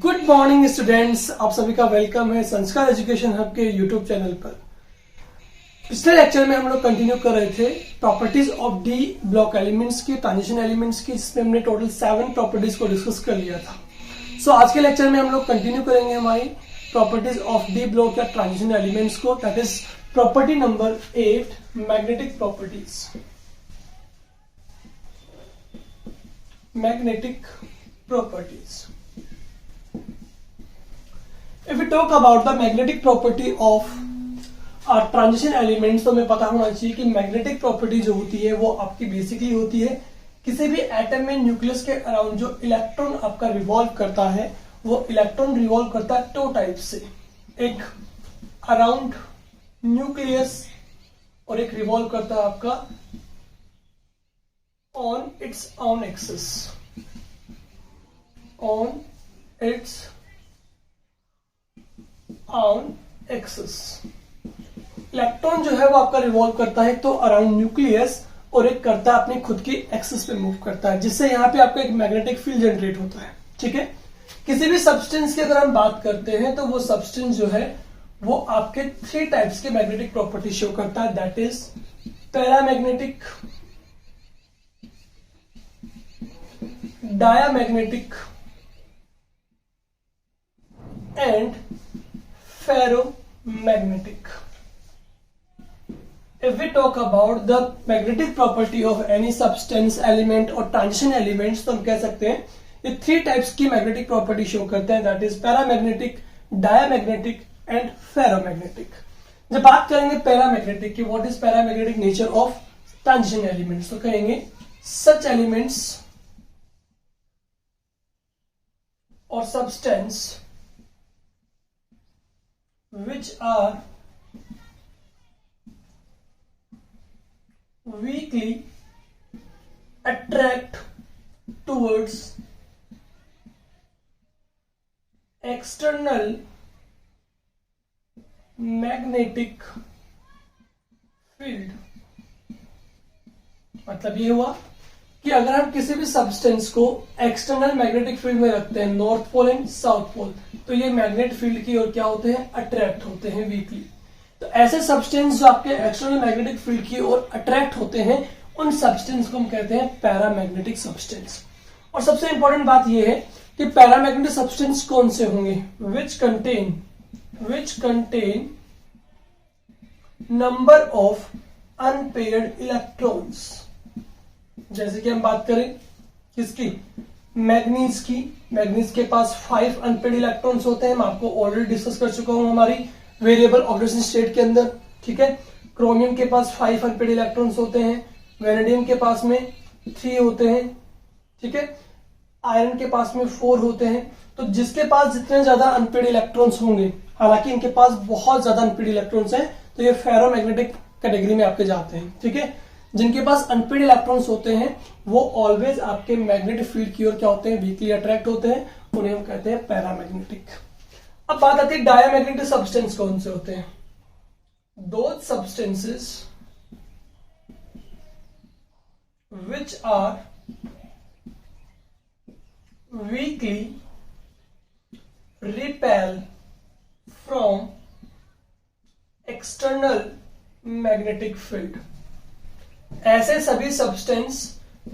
Good morning students, आप सभी का वेलकम है संस्कार एजुकेशन हब के यूट्यूब चैनल पर। पिछले लेक्चर में हम लोग कंटिन्यू कर रहे थे properties of D block elements की, ट्रांजिशन एलिमेंट्स की, जिसमें हमने टोटल 7 प्रॉपर्टीज को डिस्कस कर लिया था। सो आज के लेक्चर में हम लोग कंटिन्यू करेंगे हमारी प्रॉपर्टीज ऑफ डी ब्लॉक या ट्रांजिशन एलिमेंट्स को, that is property number 8, magnetic properties. Magnetic properties. If we talk about the magnetic property of transition elements, तो हमें पता होना चाहिए कि मैग्नेटिक प्रॉपर्टी जो होती है वो आपकी बेसिकली होती है किसी भी एटम में न्यूक्लियस के अराउंड जो इलेक्ट्रॉन आपका रिवॉल्व करता है, वो इलेक्ट्रॉन रिवॉल्व करता है 2 टाइप से, एक अराउंड न्यूक्लियस और एक रिवॉल्व करता है आपका on its own axis. on its own axis। Electron जो है वो आपका रिवॉल्व करता है तो अराउंड न्यूक्लियस, और एक करता है अपनी खुद की एक्सिस पे मूव करता है, जिससे यहाँ पे आपका एक मैग्नेटिक फील्ड जनरेट होता है। ठीक है, किसी भी सब्सटेंस की अगर हम बात करते हैं तो वो सब्सटेंस जो है वो आपके 3 टाइप्स के मैग्नेटिक प्रॉपर्टी शो करता है, that is paramagnetic, diamagnetic and ferromagnetic। If we talk about the magnetic property of any substance, element और transition elements, तो हम कह सकते हैं ये 3 टाइप्स की मैग्नेटिक प्रॉपर्टी शो करते हैं, that is paramagnetic, diamagnetic and ferromagnetic. जब बात करेंगे पैरामैग्नेटिक की, what is paramagnetic nature of transition elements, तो कहेंगे सच एलिमेंट्स और substance which are weakly attract towards external magnetic field। मतलब ये हुआ कि अगर हम किसी भी सब्सटेंस को एक्सटर्नल मैग्नेटिक फील्ड में रखते हैं, north pole and south pole, तो ये मैग्नेट फील्ड की ओर क्या होते हैं, अट्रैक्ट होते हैं वीकली। तो ऐसे सब्सटेंस जो आपके एक्सटर्नल मैग्नेटिक फील्ड की ओर अट्रैक्ट होते हैं, उन सब्सटेंस को हम कहते हैं पैरामैग्नेटिक सब्सटेंस। और सबसे इंपॉर्टेंट बात यह है कि पैरामैग्नेटिक सब्सटेंस कौन से होंगे, which contain number of unpaired electrons. जैसे कि हम बात करें किसकी, मैग्नीज की, मैग्नीज के पास 5 अनपेयर्ड इलेक्ट्रॉन्स होते हैं, मैं आपको ऑलरेडी डिस्कस कर चुका हूं हमारी वेरिएबल ऑक्सीडेशन स्टेट के अंदर। ठीक है, क्रोमियम के पास 5 अनपेयर्ड इलेक्ट्रॉन्स होते हैं, वेनेडियम के पास में 3 होते हैं, ठीक है, आयरन के पास में 4 होते हैं। तो जिसके पास जितने ज्यादा अनपेयर्ड इलेक्ट्रॉन्स होंगे, हालांकि इनके पास बहुत ज्यादा अनपेयर्ड इलेक्ट्रॉन्स हैं, तो ये फेरोमैग्नेटिक कैटेगरी में आपके जाते हैं। ठीक है, जिनके पास अनपेयर्ड इलेक्ट्रॉन्स होते हैं वो ऑलवेज आपके मैग्नेटिक फील्ड की ओर क्या होते हैं, वीकली अट्रैक्ट होते हैं, उन्हें हम कहते हैं पैरामैग्नेटिक। अब बात आती है डायामैग्नेटिक सब्सटेंस कौन से होते हैं, those substances which are weakly repel from external magnetic field। ऐसे सभी सब्सटेंस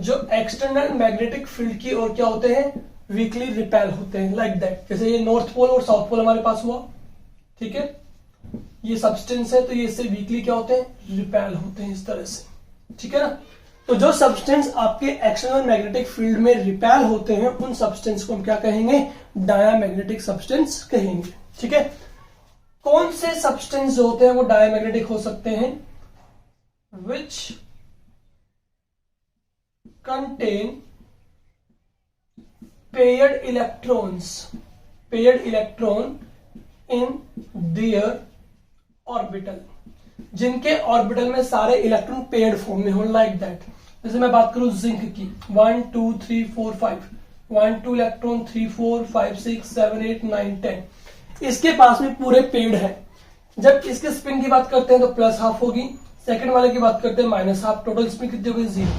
जो एक्सटर्नल मैग्नेटिक फील्ड की ओर क्या होते हैं, वीकली रिपेल होते हैं, लाइक दैट। जैसे ये नॉर्थ पोल और साउथ पोल हमारे पास हुआ, ठीक है, ये सब्सटेंस है तो ये इससे वीकली क्या होते हैं, रिपेल होते हैं इस तरह से। ठीक है ना, तो जो सब्सटेंस आपके एक्सटर्नल मैग्नेटिक फील्ड में रिपेल होते हैं उन सब्सटेंस को हम क्या कहेंगे, डायामैग्नेटिक सब्सटेंस कहेंगे। ठीक है, कौन से सब्सटेंस जो होते हैं वो डायामैग्नेटिक हो सकते हैं, विच contain paired electron in their orbital। जिनके ऑर्बिटल में सारे इलेक्ट्रॉन पेयर्ड फॉर्म में हो, लाइक दैट। जैसे मैं बात करूं जिंक की, 1 2 3 4 5, 1 2 इलेक्ट्रॉन, 3 4 5 6 7 8 9 10, इसके पास में पूरे पेयर्ड है। जब इसके स्पिन की बात करते हैं तो +½ होगी, सेकंड वाले की बात करते हैं -½ टोटल स्पिन कितनी होगी 0,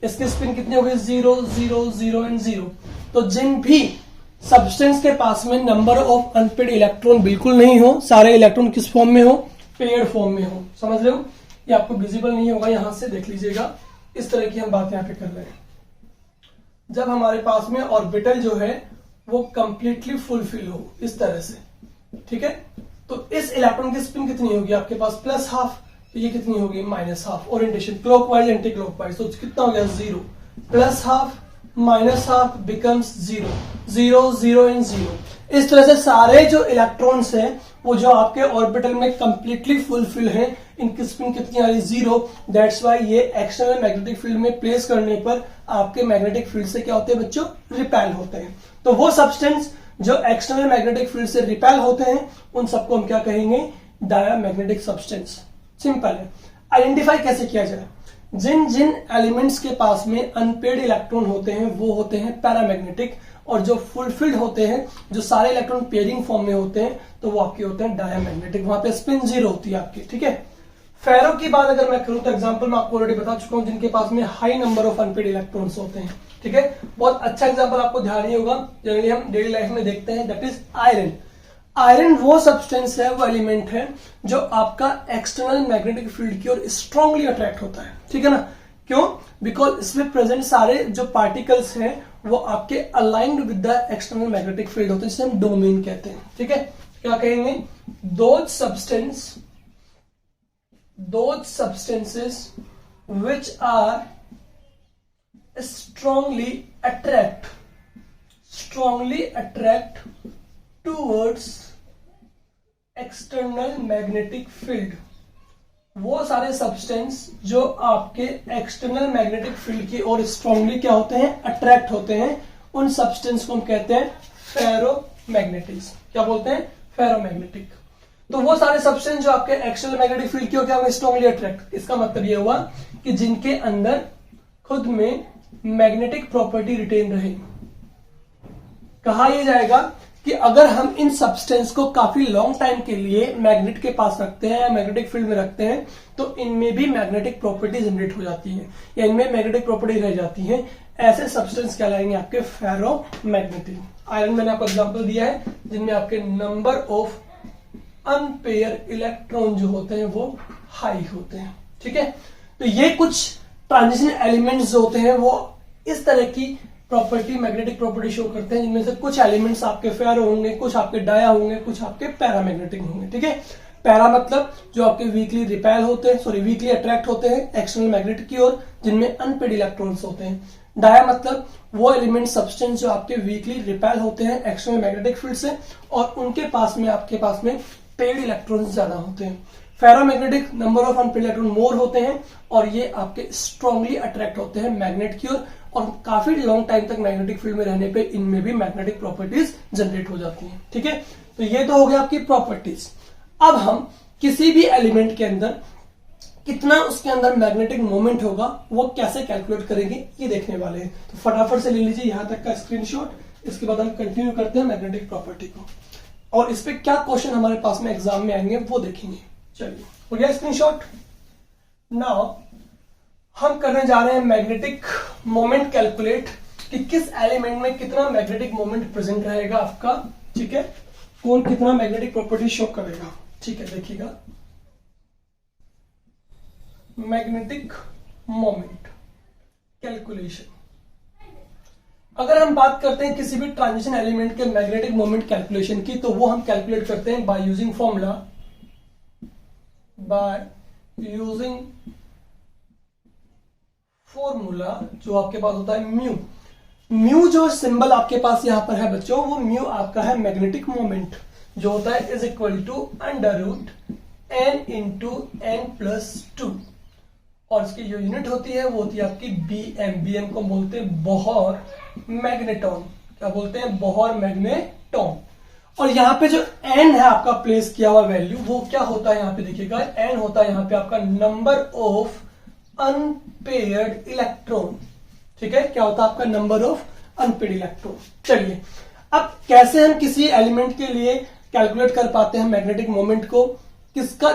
इसकी स्पिन कितनी होगी 0 0 0 एंड 0। तो जिन भी सब्सटेंस के पास में नंबर ऑफ अनपेड इलेक्ट्रॉन बिल्कुल नहीं हो, सारे इलेक्ट्रॉन किस फॉर्म में हो, पेयर्ड फॉर्म में हो। समझ रहे हो? ये आपको विजिबल नहीं होगा, यहां से देख लीजिएगा। इस तरह की हम बात यहां पे कर रहे हैं। जब हमारे पास में ऑर्बिटल जो है वो कंप्लीटली फुलफिल हो इस तरह से, ठीक है, तो इस इलेक्ट्रॉन की स्पिन कितनी होगी आपके पास, प्लस हाफ, तो ये कितनी होगी, minus half. Orientation clockwise anti clockwise, तो कितना हो गया, 0, plus half minus half becomes 0, 0 0 and 0। इस तरह से सारे जो इलेक्ट्रॉन्स हैं वो जो आपके ऑर्बिटल में कंप्लीटली फुलफिल हैं, इनकी स्पिन कितनी आ रही, 0। दैट्स वाई ये एक्सटर्नल मैग्नेटिक फील्ड में प्लेस करने पर आपके मैग्नेटिक फील्ड से क्या होते हैं बच्चों, रिपेल होते हैं। तो वो सब्सटेंस जो एक्सटर्नल मैग्नेटिक फील्ड से रिपेल होते हैं उन सबको हम क्या कहेंगे, डायमैग्नेटिक सब्सटेंस। सिंपल है। आइडेंटिफाई कैसे किया जाए, जिन जिन एलिमेंट्स के पास में अनपेड इलेक्ट्रॉन होते हैं वो होते हैं पैरामैग्नेटिक, और जो फुलफिल्ड होते हैं, जो सारे इलेक्ट्रॉन पेयरिंग फॉर्म में होते हैं, तो वो आपके होते हैं डायमैग्नेटिक, वहां पे स्पिन 0 होती है आपकी, ठीक है। फेरो की बात अगर मैं करूं तो एग्जांपल मैं आपको ऑलरेडी बता चुका हूं, जिनके पास में high number of unpaired electrons होते हैं, ठीक है। बहुत अच्छा एग्जांपल आपको ध्यान नहीं होगा, जनरली हम डेली लाइफ में देखते हैं, दैट इज आयरन। आयरन वो सब्सटेंस है, वो एलिमेंट है जो आपका एक्सटर्नल मैग्नेटिक फील्ड की ओर स्ट्रांगली अट्रैक्ट होता है, ठीक है ना। क्यों? बिकॉज इसमें प्रेजेंट सारे जो पार्टिकल्स हैं वो आपके aligned with the external magnetic field होते हैं, जिसे हम डोमेन कहते हैं, ठीक है। क्या कहेंगे, those substances which are strongly attract towards external magnetic field, वो सारे सब्सटेंस जो आपके एक्सटर्नल मैग्नेटिक फील्ड की ओर स्ट्रांगली क्या होते हैं, अट्रैक्ट होते हैं, उन सब्सटेंस को हम कहते हैं फेरोमैग्नेटिक्स। क्या बोलते हैं, फेरोमैग्नेटिक। तो वो सारे सब्सटेंस जो आपके एक्सटर्नल मैग्नेटिक फील्ड की ओर क्या स्ट्रांगली अट्रैक्ट, इसका मतलब ये हुआ कि जिनके अंदर खुद में मैग्नेटिक प्रॉपर्टी रिटेन रहे। कहा यह जाएगा कि अगर हम इन सब्सटेंस को काफी लॉन्ग टाइम के लिए मैग्नेट के पास रखते हैं, मैग्नेटिक फील्ड में रखते हैं, तो इनमें भी मैग्नेटिक प्रॉपर्टी जनरेट हो जाती है, या इनमें मैग्नेटिक प्रॉपर्टी रह जाती है। ऐसे सब्सटेंस कहलाएंगे आपके फेरोमैग्नेटिक। आयरन मैंने आपको एग्जांपल दिया है, जिनमें आपके नंबर ऑफ अनपेयर इलेक्ट्रॉन जो होते हैं वो हाई होते हैं, ठीक है। तो ये कुछ ट्रांजिशन एलिमेंट्स जो होते हैं वो इस तरह की प्रॉपर्टी, मैग्नेटिक प्रॉपर्टी शो करते हैं, जिनमें से कुछ एलिमेंट्स आपके फेरो होंगे, कुछ आपके डाया होंगे, कुछ आपके पैरामैग्नेटिक होंगे, ठीक है। पैरा मतलब जो आपके वीकली रिपेल होते हैं, वीकली अट्रैक्ट होते हैं एक्सटर्नल मैग्नेट की ओर, जिनमें अनपेड इलेक्ट्रॉन्स होते हैं। डाया मतलब वो एलिमेंट सब्सटेंस जो आपके वीकली रिपेल होते हैं एक्सटर्नल मैग्नेटिक फील्ड से, और उनके पास में आपके पास में पेड इलेक्ट्रॉन्स ज्यादा होते हैं। Ferromagnetic number of unpaired electron मोर होते हैं, और ये आपके स्ट्रांगली अट्रैक्ट होते हैं मैग्नेट की ओर, और काफी लॉन्ग टाइम तक मैग्नेटिक फील्ड में रहने पे इनमें भी मैग्नेटिक प्रॉपर्टीज जनरेट हो जाती हैं, ठीक है। तो ये तो हो गया आपकी प्रॉपर्टीज। अब हम किसी भी एलिमेंट के अंदर कितना उसके अंदर मैग्नेटिक मोमेंट होगा वो कैसे कैलकुलेट करेंगे ये देखने वाले हैं। तो फटाफट से ले लीजिए यहां तक का स्क्रीनशॉट, इसके बाद हम कंटिन्यू करते हैं मैग्नेटिक प्रॉपर्टी को, और इस पे क्या क्वेश्चन हमारे पास में एग्जाम में आएंगे वो देखेंगे। चलिए हो गया स्क्रीनशॉट। नाउ हम करने जा रहे हैं मैग्नेटिक मोमेंट कैलकुलेट, कि किस एलिमेंट में कितना मैग्नेटिक मोमेंट प्रेजेंट रहेगा आपका, ठीक है, कौन कितना मैग्नेटिक प्रॉपर्टी शो करेगा, ठीक है। देखिएगा मैग्नेटिक मोमेंट कैलकुलेशन, अगर हम बात करते हैं किसी भी ट्रांजिशन एलिमेंट के मैग्नेटिक मोमेंट कैलकुलेशन की, तो वो हम कैलकुलेट करते हैं बाय यूजिंग फॉर्मूला, जो आपके पास होता है म्यू। म्यू जो सिंबल आपके पास यहां पर है बच्चों, वो म्यू आपका है मैग्नेटिक मोमेंट, जो होता है is equal to √n into n+2, और इसकी जो यूनिट होती है वो होती है आपकी बीएम। बीएम को बोलते हैं बोहर मैग्नेटॉन। क्या बोलते हैं? Bohr magneton. और यहाँ पे जो n है आपका प्लेस किया हुआ वैल्यू, वो क्या होता है यहाँ पे देखिएगा, n होता है यहाँ पे आपका नंबर ऑफ अनपेयर्ड इलेक्ट्रॉन। ठीक है, क्या होता है आपका नंबर ऑफ अनपेयर्ड इलेक्ट्रॉन। चलिए अब कैसे हम किसी एलिमेंट के लिए कैलकुलेट कर पाते हैं मैग्नेटिक मोमेंट को। किसका,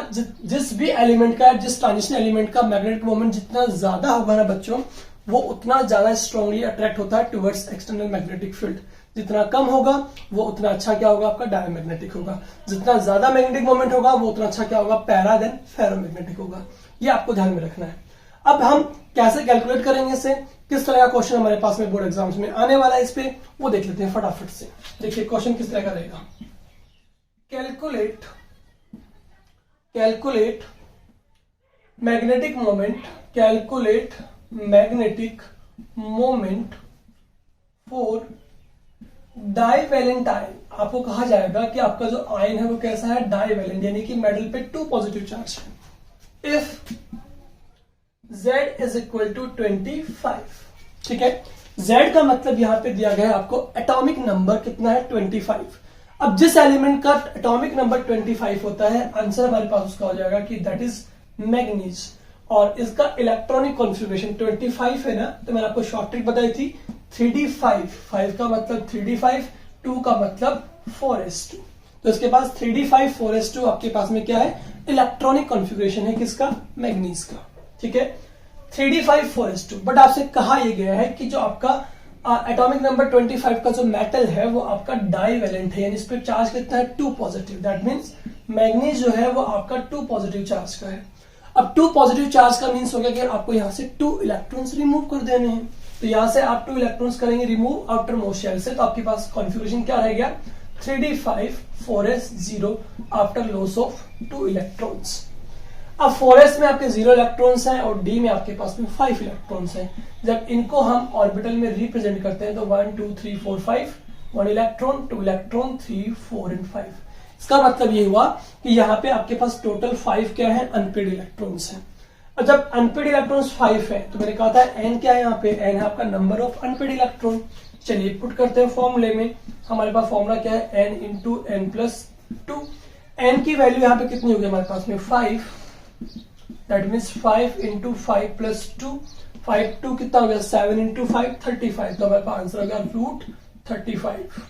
जिस भी एलिमेंट का, जिस ट्रांजिशन एलिमेंट का मैग्नेटिक मोमेंट जितना ज्यादा होगा ना बच्चों, वो उतना ज्यादा स्ट्रांगली अट्रैक्ट होता है टुवर्ड्स एक्सटर्नल मैग्नेटिक फील्ड। जितना कम होगा वो उतना अच्छा क्या होगा, आपका डायमैग्नेटिक होगा। जितना ज्यादा मैग्नेटिक मोमेंट होगा वो उतना अच्छा क्या होगा, पैरा देन फेरोमैग्नेटिक होगा। ये आपको ध्यान में रखना है। अब हम कैसे कैलकुलेट करेंगे इसे, किस तरह का क्वेश्चन हमारे पास में बोर्ड एग्जाम्स में आने वाला है इस पे, वो देख लेते हैं फटाफट से। देखिए क्वेश्चन किस तरह का रहेगा। Calculate magnetic moment for divalent ion. आपको कहा जाएगा कि आपका जो आयन है वो कैसा है, डाइवैलेंट, यानी कि मेटल पे 2 पॉजिटिव चार्ज है। If Z is equal to 25, ठीक है। Z का मतलब यहां पे दिया गया है आपको एटॉमिक नंबर कितना है, 25। अब जिस एलिमेंट का एटॉमिक नंबर 25 होता है, आंसर हमारे पास उसका हो जाएगा कि दैट इज मैग्नीज। और इसका इलेक्ट्रॉनिक कॉन्फ़िगरेशन 25 है ना, तो मैंने आपको शॉर्ट ट्रिक बताई थी 3d5, 5 का मतलब 3d5, 2 का मतलब 4s2। तो इसके पास 3d5 4s2 आपके पास में क्या है, इलेक्ट्रॉनिक कॉन्फ़िगरेशन है किसका, मैग्नीज का, ठीक है। 3d5 4s2। बट आपसे कहा यह गया है कि जो आपका एटॉमिक नंबर 25 का जो मेटल है वो आपका डाइवैलेंट है, यानी इस पर चार्ज कितना है, 2 पॉजिटिव। दैट मीन्स मैग्नीज जो है वो आपका 2 पॉजिटिव चार्ज का है। अब 2 पॉजिटिव चार्ज का मीन्स हो गया कि आपको यहां से 2 इलेक्ट्रॉन्स रिमूव कर देने हैं। तो यहां से आप 2 इलेक्ट्रॉन्स करेंगे रिमूव आउटर मोस्ट शेल से, तो आपके पास कॉन्फ़िगरेशन क्या रह गया, 3d5 4s0 after loss of 2 electrons. अब 4s में आपके 0 इलेक्ट्रॉन्स हैं और d में आपके पास में 5 इलेक्ट्रॉन्स हैं। जब इनको हम ऑर्बिटल में रिप्रेजेंट करते हैं तो 1 2 3 4 5, 1 इलेक्ट्रॉन, 2 इलेक्ट्रॉन, 3 4 एंड 5। इसका मतलब ये हुआ कि यहाँ पे आपके पास टोटल 5 क्या है, अनपेड इलेक्ट्रॉन्स हैं। और जब अनपेड इलेक्ट्रॉन्स 5 है तो मैंने कहा था n क्या है, यहाँ पे n है आपका नंबर ऑफ अनपेड इलेक्ट्रॉन। चलिए पुट करते हैं फॉर्मूले में। हमारे पास फॉर्मूला क्या है, n into n plus 2। n की वैल्यू यहाँ पे कितनी होगी हमारे पास में, 5। दैट मीन्स 5 इंटू 5 प्लस 2, 5 2 कितना हो गया, 7 इंटू 5 35। तो हमारे पास आंसर आ गया रूट 35,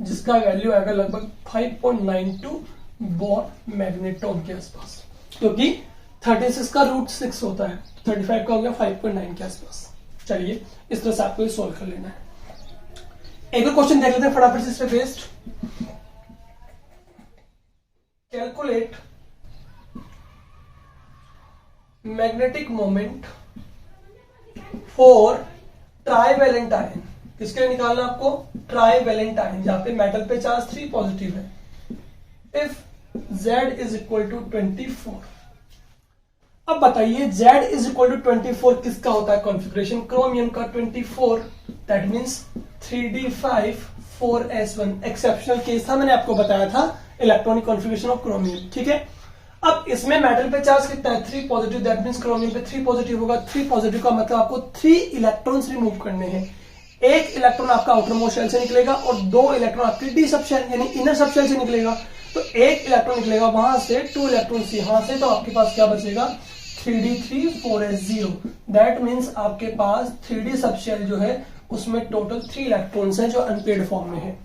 जिसका वैल्यू आएगा लगभग 5.92 बोर मैग्नेटॉन के आसपास, क्योंकि 36 का रूट 6 होता है, 35 का हो गया 5.9 के आसपास। चलिए इस तरह से आपको ये सोल्व कर लेना है। एक और क्वेश्चन देख लेते हैं फटाफट से इस पे based. Calculate magnetic moment for trivalent ion. किसके लिए निकालना आपको, ट्राइवैलेंट आयन, जहां पे मेटल पे चार्ज 3 पॉजिटिव है। If Z is equal to 24। अब बताइए Z इज इक्वल टू 24 किसका होता है, कॉन्फ़िगरेशन क्रोमियम का 24। That means 3d5 4s1। Exceptional case था, मैंने आपको बताया था इलेक्ट्रॉनिक कॉन्फ़िगरेशन ऑफ क्रोमियम, ठीक है। अब इसमें मेटल पे चार्ज कितना है, 3 पॉजिटिव। दैट मीन्स क्रोमियम पे 3 पॉजिटिव होगा। 3 पॉजिटिव का मतलब आपको 3 इलेक्ट्रॉन्स रिमूव करने हैं। एक इलेक्ट्रॉन आपका आउटर मोस्ट शेल से निकलेगा और 2 इलेक्ट्रॉन आपके डी सबशेल यानी इनर सबशेल से निकलेगा। तो एक इलेक्ट्रॉन निकलेगा वहां से, 2 इलेक्ट्रॉन्स यहां से, तो आपके पास क्या बचेगा, 3d3 4s0। दैट मीन्स आपके पास 3d सबशेल जो है उसमें टोटल 3 इलेक्ट्रॉन्स हैं जो अनपेड फॉर्म में है।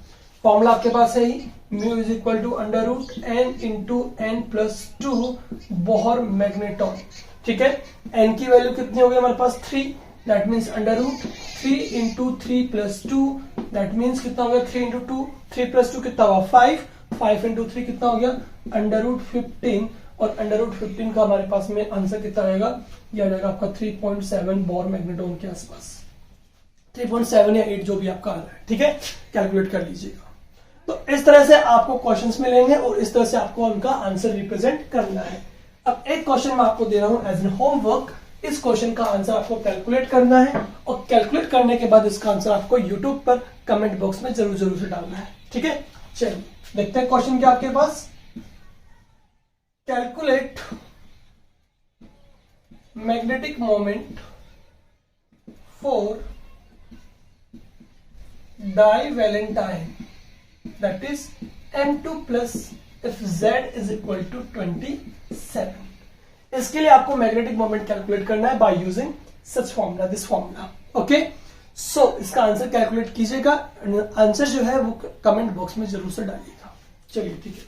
फॉर्मूला आपके पास है ही, mu is equal to under root n into n plus 2 Bohr magneton, ठीक है। n की वैल्यू कितनी होगी हमारे पास, 3। That means under root 3 into 3 plus 2। That means कितना हो गया, 3 इंटू 2, 3 प्लस 2 कितना हुआ, 5। 5 इंटू 3 कितना हो गया, अंडर रूट 15। और अंडर रूट 15 का हमारे पास में आंसर कितना रहेगा, यह आ जाएगा आपका 3.7 बोर मैग्नेटॉन के आसपास। 3.7 या 8 जो भी आपका आ रहा है, ठीक है, कैलकुलेट कर लीजिएगा। तो इस तरह से आपको क्वेश्चंस मिलेंगे और इस तरह से आपको उनका आंसर रिप्रेजेंट करना है। अब एक क्वेश्चन मैं आपको दे रहा हूं एज एन होमवर्क। इस क्वेश्चन का आंसर आपको कैलकुलेट करना है और कैलकुलेट करने के बाद इसका आंसर आपको यूट्यूब पर कमेंट बॉक्स में जरूर से डालना है, ठीक है। चलिए देखते हैं क्वेश्चन क्या आपके पास। Calculate magnetic moment for divalent ion, that is m2 plus if Z is equal to 27। इसके लिए आपको मैग्नेटिक मोमेंट कैलकुलेट करना है by using such formula, this formula, okay. So इसका आंसर कैलकुलेट कीजिएगा। आंसर जो है वो कमेंट बॉक्स में जरूर से डालिएगा। चलिए ठीक है,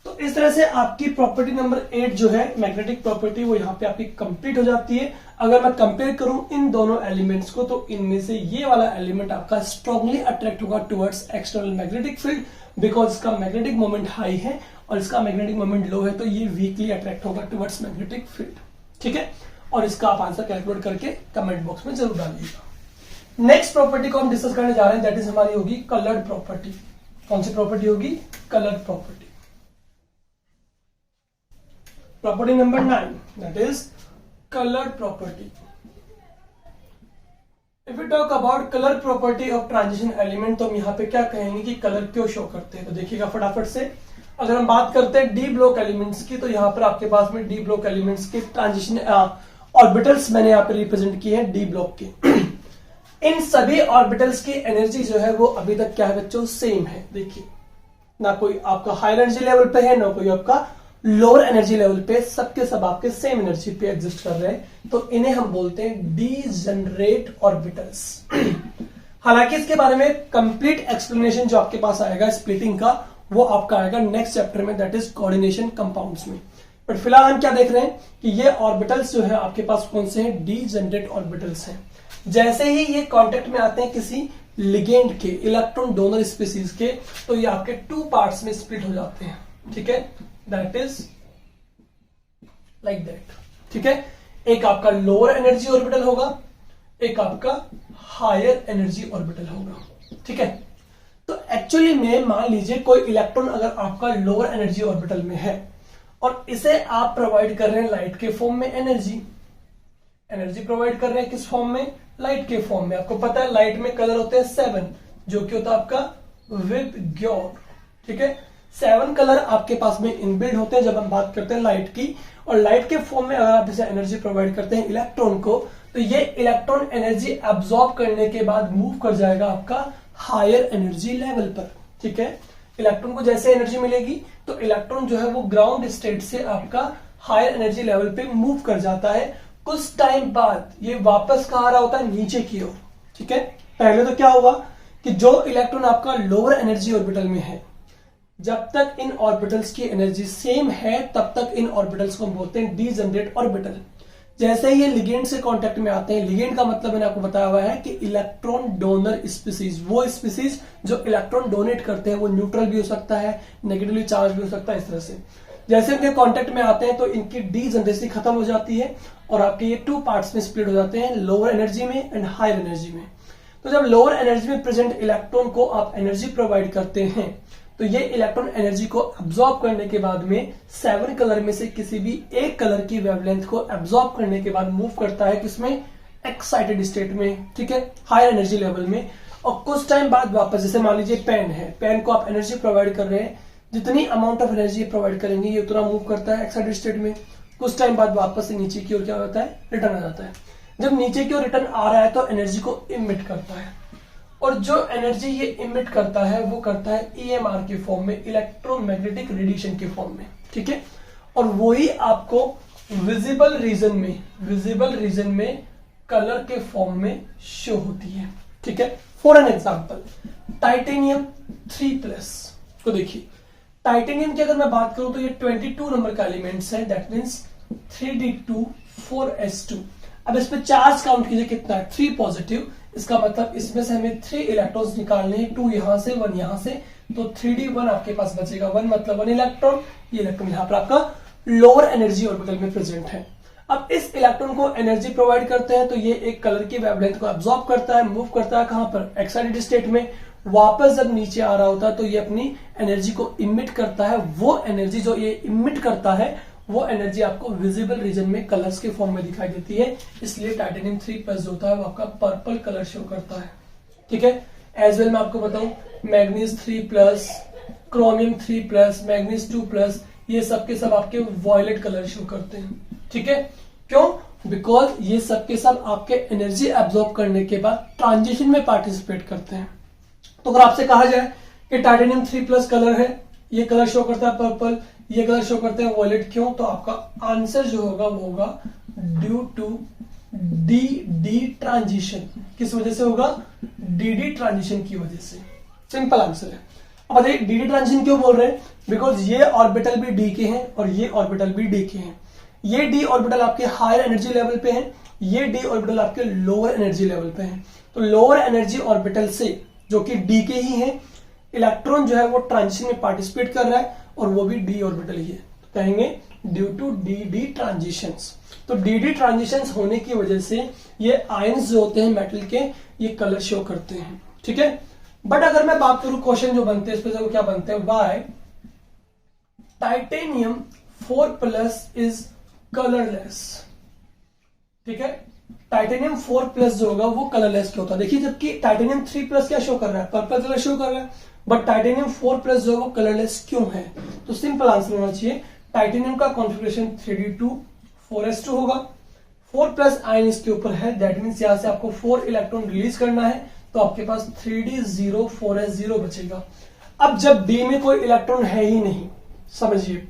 तो इस तरह से आपकी प्रॉपर्टी नंबर 8 जो है मैग्नेटिक प्रॉपर्टी, वो यहाँ पे आपकी कंप्लीट हो जाती है। अगर मैं कंपेयर करूं इन दोनों एलिमेंट्स को, तो इनमें से ये वाला एलिमेंट आपका स्ट्रांगली अट्रैक्ट होगा towards external magnetic field, because इसका मैग्नेटिक मोमेंट हाई है और इसका मैग्नेटिक मोमेंट लो है, तो ये वीकली अट्रैक्ट होगा टुवर्ड्स मैग्नेटिक फील्ड। ठीक है, और इसका आप आंसर कैलकुलेट करके कमेंट बॉक्स में जरूर डालिएगा। नेक्स्ट प्रॉपर्टी को हम डिस्कस करने जा रहे हैं, दैट इज हमारी होगी कलर्ड प्रॉपर्टी। कौन सी प्रॉपर्टी होगी? Coloured property. Property number 9, that is coloured property. If you talk about colour property of transition element, तो हम यहाँ पे क्या कहेंगे कि कलर क्यों शो करते हैं। तो देखिएगा फटाफट से, अगर हम बात करते हैं डी ब्लॉक एलिमेंट्स की, तो यहाँ पर आपके पास में डी ब्लॉक एलिमेंट्स के ट्रांजिशन ऑर्बिटल्स मैंने यहाँ पे रिप्रेजेंट किए हैं डी ब्लॉक के। इन सभी ऑर्बिटल्स की एनर्जी जो है वो अभी तक क्या है बच्चों? सेम है। देखिए, ना कोई आपका हायर एनर्जी लेवल पे है, ना कोई आपका लोअर एनर्जी लेवल पे, सबके सब आपके सेम एनर्जी पे एग्जिस्ट कर रहे हैं, तो इन्हें हम बोलते हैं डीजनरेट ऑर्बिटल्स। हालांकि इसके बारे में कंप्लीट एक्सप्लेनेशन जो आपके पास आएगा स्प्लिटिंग का, वो आपका आएगा नेक्स्ट चैप्टर में, दैट इज कोऑर्डिनेशन कंपाउंड्स में। बट फिलहाल हम क्या देख रहे हैं कि ये ऑर्बिटल्स जो है आपके पास कौन से हैं? डीजनरेट ऑर्बिटल्स हैं। जैसे ही ये कांटेक्ट में आते हैं किसी लिगेंड के, इलेक्ट्रॉन डोनर स्पीसीज के, तो ये आपके 2 पार्ट्स में स्प्लिट हो जाते हैं। ठीक है, दैट इज लाइक दैट। ठीक है, एक आपका लोअर एनर्जी ऑर्बिटल होगा, एक आपका हायर एनर्जी ऑर्बिटल होगा। ठीक है, तो एक्चुअली में मान लीजिए कोई इलेक्ट्रॉन अगर आपका लोअर एनर्जी ऑर्बिटल में है और इसे आप प्रोवाइड कर रहे हैं लाइट के फॉर्म में एनर्जी प्रोवाइड कर रहे हैं किस फॉर्म में? लाइट के फॉर्म में। आपको पता है लाइट में कलर होते हैं 7, जो कि होता है आपका विबग्योर। ठीक है, 7 कलर आपके पास में इनबिल्ड होते हैं जब हम बात करते हैं लाइट की, और लाइट के फॉर्म में अगर आप इसे एनर्जी प्रोवाइड करते हैं इलेक्ट्रॉन को, तो ये इलेक्ट्रॉन एनर्जी एब्सॉर्ब करने के बाद मूव कर जाएगा आपका हायर एनर्जी लेवल पर। ठीक है, इलेक्ट्रॉन को जैसे एनर्जी मिलेगी तो इलेक्ट्रॉन जो है वो ग्राउंड स्टेट से आपका हायर एनर्जी लेवल पे मूव कर जाता है। कुछ टाइम बाद ये वापस कहां आ रहा होता है? नीचे की ओर। ठीक है, पहले तो क्या होगा कि जो इलेक्ट्रॉन आपका लोअर एनर्जी ऑर्बिटल में है, जब तक इन ऑर्बिटल्स की एनर्जी सेम है तब तक इन ऑर्बिटल्स को हम बोलते हैं डीजनरेट ऑर्बिटल। जैसे ही ये लिगेंड से कांटेक्ट में आते हैं, लिगेंड का मतलब मैंने आपको बताया हुआ है कि इलेक्ट्रॉन डोनर स्पीसीज, वो स्पीसीज जो इलेक्ट्रॉन डोनेट करते हैं, वो न्यूट्रल भी हो सकता है, नेगेटिवली चार्ज भी हो सकता है। इस तरह से जैसे इनके कांटेक्ट में आते हैं तो इनकी डीजनरेसी खत्म हो जाती है और आपके ये 2 पार्ट्स में स्प्लिट हो जाते हैं, लोअर एनर्जी में एंड हायर एनर्जी में। तो जब लोअर एनर्जी में प्रेजेंट इलेक्ट्रॉन को आप एनर्जी प्रोवाइड करते हैं, तो ये इलेक्ट्रॉन एनर्जी को एब्सॉर्ब करने के बाद में 7 कलर में से किसी भी एक कलर की वेवलेंथ को एब्सॉर्ब करने के बाद मूव करता है किसमें? एक्साइटेड स्टेट में। ठीक है, हायर एनर्जी लेवल में। और कुछ टाइम बाद वापस, जैसे मान लीजिए पेन है, पेन को आप एनर्जी प्रोवाइड कर रहे हैं, जितनी अमाउंट ऑफ एनर्जी प्रोवाइड करेंगे ये उतना मूव करता है एक्साइटेड स्टेट में। कुछ टाइम बाद वापस से नीचे की ओर क्या होता है? रिटर्न आ जाता है। जब नीचे की ओर रिटर्न आ रहा है तो एनर्जी को इमिट करता है, और जो एनर्जी ये इमिट करता है वो करता है ईएमआर के फॉर्म में, इलेक्ट्रोमैग्नेटिक रेडिएशन के फॉर्म में। ठीक है, और वही आपको विजिबल रीजन में कलर के फॉर्म में शो होती है। ठीक है, फॉर एन एग्जांपल टाइटेनियम 3+ को देखिए। टाइटेनियम की अगर मैं बात करूं तो ये 22 नंबर का एलिमेंट्स है, दैट मीन्स 3d2 4s2। अब इस पे चार्ज काउंट कीजिए कितना है? 3 पॉजिटिव। इसका मतलब इसमें से हमें 3 इलेक्ट्रॉन्स निकालने हैं, 2 यहां से 1 यहां से, तो 3d1 आपके पास बचेगा। 1 मतलब 1 इलेक्ट्रॉन, ये इलेक्ट्रॉन यहां पर आपका लोअर एनर्जी ऑर्बिटल में प्रेजेंट है। अब इस इलेक्ट्रॉन को एनर्जी प्रोवाइड करते हैं तो ये एक कलर की वेवलेंथ को एब्सॉर्ब करता है, मूव करता है कहां पर? एक्साइटेड स्टेट में। वापस जब नीचे आ रहा होता है तो ये अपनी एनर्जी को इमिट करता है। वो एनर्जी जो ये इमिट करता है वो एनर्जी आपको विजिबल रीजन में कलर्स के फॉर्म में दिखाई देती है। इसलिए टाइटेनियम 3+ जो होता है वो आपका पर्पल कलर शो करता है। ठीक है, एज वेल मैं आपको बताऊं मैग्नीज 3+, क्रोमियम 3+, मैग्नीज 2+, ये सब के सब आपके वॉयलेट कलर शो करते हैं। ठीक है, क्यों? बिकॉज ये सब के सब आपके एनर्जी एब्सॉर्ब करने के बाद ट्रांजिशन में पार्टिसिपेट करते हैं। तो अगर आपसे कहा जाए कि टाइटेनियम 3+ कलर है, ये कलर शो करता है पर्पल, ये कलर शो करते हैं वॉयलेट, क्यों? तो आपका आंसर जो होगा वो होगा ड्यू टू डी ट्रांजिशन। किस वजह से होगा? डी ट्रांजिशन की वजह से। सिंपल आंसर है। अब बताइए डी डी ट्रांजिशन क्यों बोल रहे हैं, बिकॉज ये ऑर्बिटल भी डी के हैं और ये ऑर्बिटल भी डी के हैं। ये डी ऑर्बिटल आपके हायर एनर्जी लेवल पे हैं, ये डी ऑर्बिटल आपके लोअर एनर्जी लेवल पे हैं। तो लोअर एनर्जी ऑर्बिटल से जो कि डी के ही हैं, इलेक्ट्रॉन जो है वो ट्रांजिशन में पार्टिसिपेट कर रहा है और वो भी डी ऑर्बिटल ही है। तो कहेंगे due to d d transitions. तो डी डी ट्रांजिशंस होने की वजह से ये आयंस जो होते हैं मेटल के, ये कलर शो करते हैं। ठीक है, बट अगर मैं बात करूं क्वेश्चन जो बनते हैं इस पे क्या बनते हैं, वाई टाइटेनियम 4+ इज कलरलेस। ठीक है, टाइटेनियम 4+ जो होगा वो कलरलेस क्यों होता है। देखिए जबकि टाइटेनियम 3+ क्या शो कर रहा है, पर्पल कलर शो कर रहा है, बट टाइटेनियम 4+ जो है वो कलरलेस क्यों है। तो सिंपल आंसर होना चाहिए, टाइटेनियम का कॉन्फ़िगरेशन 3d2 4s2 होगा, 4+ आयन इसके ऊपर है, दैट मीन्स यहां से आपको 4 इलेक्ट्रॉन रिलीज करना है, तो आपके पास 3d0 4s0 बचेगा। अब जब डी में कोई इलेक्ट्रॉन है ही नहीं, समझिए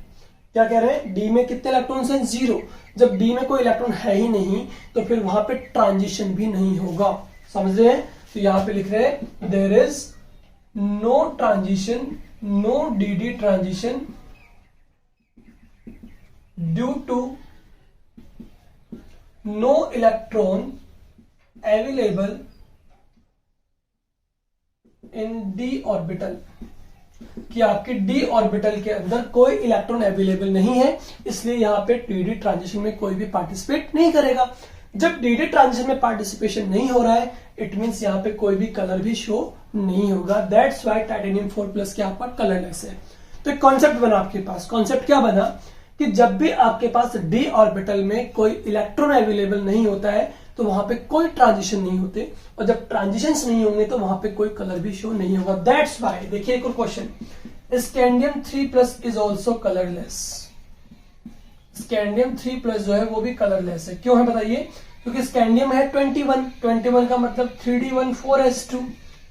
क्या कह रहे हैं, डी में कितने इलेक्ट्रॉन्स हैं, 0। जब डी में कोई इलेक्ट्रॉन है ही नहीं तो फिर वहां पे ट्रांजिशन भी नहीं होगा, समझ रहे हैं। तो यहां पे लिख रहे हैं there is no transition, no d d transition due to no electron available in d orbital, कि आपके डी ऑर्बिटल के अंदर कोई इलेक्ट्रॉन अवेलेबल नहीं है, इसलिए यहां पे डीडी ट्रांजिशन में कोई भी पार्टिसिपेट नहीं करेगा। जब डीडी ट्रांजिशन में पार्टिसिपेशन नहीं हो रहा है, इट मींस यहां पे कोई भी कलर भी शो नहीं होगा। दैट्स व्हाई टाइटेनियम 4+ के आपका कलरलेस है। तो एक कॉन्सेप्ट बना आपके पास, कॉन्सेप्ट क्या बना कि जब भी आपके पास डी ऑर्बिटल में कोई इलेक्ट्रॉन अवेलेबल नहीं होता है तो वहां पे कोई ट्रांजिशन नहीं होते, और जब ट्रांजिशंस नहीं होंगे तो वहां पे कोई कलर भी शो नहीं होगा। दैट्स व्हाई, देखिए एक और question, scandium 3+ is also colourless. Scandium 3+ जो है वो भी कलरलेस है, क्यों है बताइए, क्योंकि स्कैंडियम है 21 का मतलब 3d14s2,